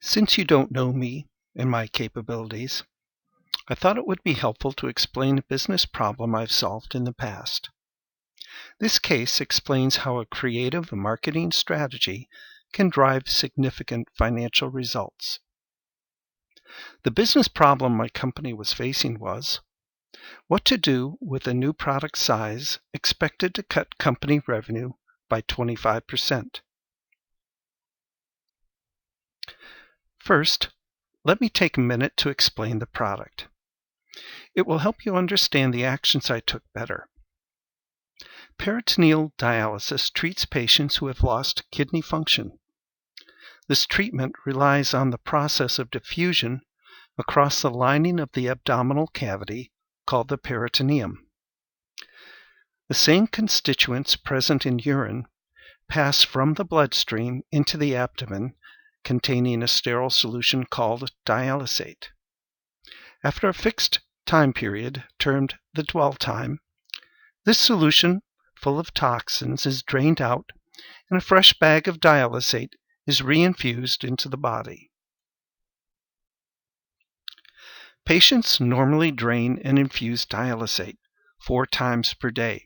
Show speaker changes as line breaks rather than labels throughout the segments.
Since you don't know me and my capabilities, I thought it would be helpful to explain a business problem I've solved in the past. This case explains how a creative marketing strategy can drive significant financial results. The business problem my company was facing was what to do with a new product size expected to cut company revenue by 25%. First, let me take a minute to explain the product. It will help you understand the actions I took better. Peritoneal dialysis treats patients who have lost kidney function. This treatment relies on the process of diffusion across the lining of the abdominal cavity called the peritoneum. The same constituents present in urine pass from the bloodstream into the abdomen containing a sterile solution called dialysate. After a fixed time period, termed the dwell time, this solution, full of toxins, is drained out and a fresh bag of dialysate is reinfused into the body. Patients normally drain and infuse dialysate 4 times per day.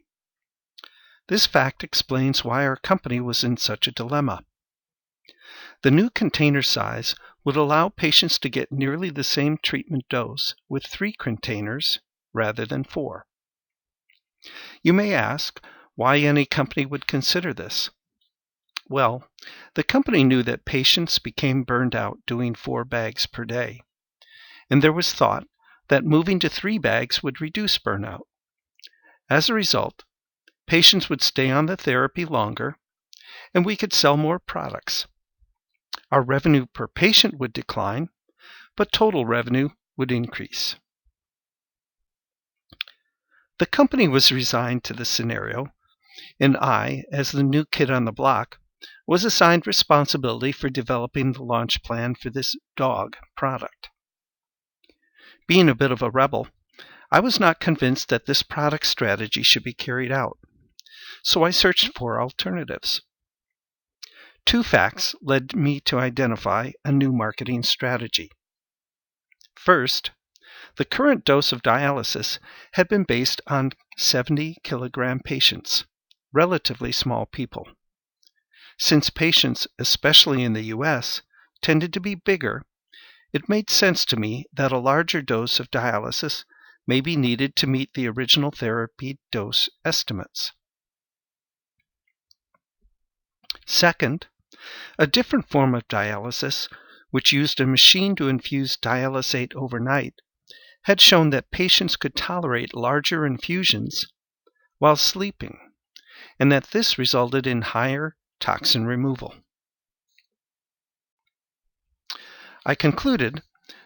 This fact explains why our company was in such a dilemma. The new container size would allow patients to get nearly the same treatment dose with 3 containers rather than 4. You may ask why any company would consider this. Well, the company knew that patients became burned out doing 4 bags per day, and there was thought that moving to 3 bags would reduce burnout. As a result, patients would stay on the therapy longer, and we could sell more products. Our revenue per patient would decline, but total revenue would increase. The company was resigned to this scenario, and I, as the new kid on the block, was assigned responsibility for developing the launch plan for this dog product. Being a bit of a rebel, I was not convinced that this product strategy should be carried out, so I searched for alternatives. 2 facts led me to identify a new marketing strategy. First, the current dose of dialysis had been based on 70-kilogram patients, relatively small people. Since patients, especially in the US, tended to be bigger, it made sense to me that a larger dose of dialysis may be needed to meet the original therapy dose estimates. Second, a different form of dialysis, which used a machine to infuse dialysate overnight, had shown that patients could tolerate larger infusions while sleeping, and that this resulted in higher toxin removal. I concluded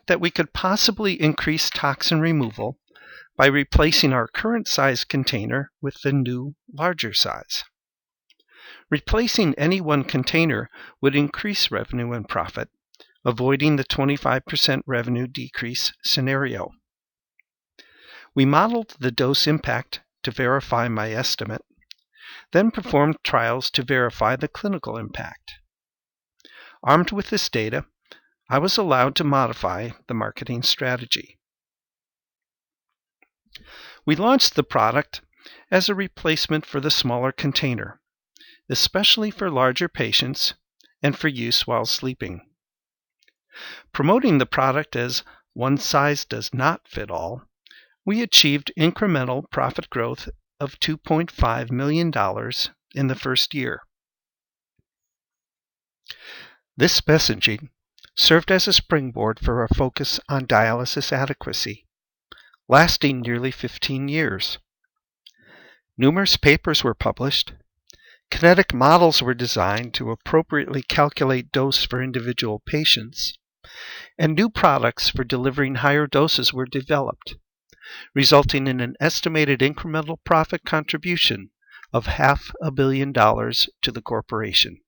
that we could possibly increase toxin removal by replacing our current size container with the new, larger size. Replacing any one container would increase revenue and profit, avoiding the 25% revenue decrease scenario. We modeled the dose impact to verify my estimate, then performed trials to verify the clinical impact. Armed with this data, I was allowed to modify the marketing strategy. We launched the product as a replacement for the smaller container, especially for larger patients and for use while sleeping. Promoting the product as one size does not fit all, we achieved incremental profit growth of $2.5 million in the first year. This messaging served as a springboard for our focus on dialysis adequacy, lasting nearly 15 years. Numerous papers were published, kinetic models were designed to appropriately calculate dose for individual patients, and new products for delivering higher doses were developed, resulting in an estimated incremental profit contribution of $500 million to the corporation.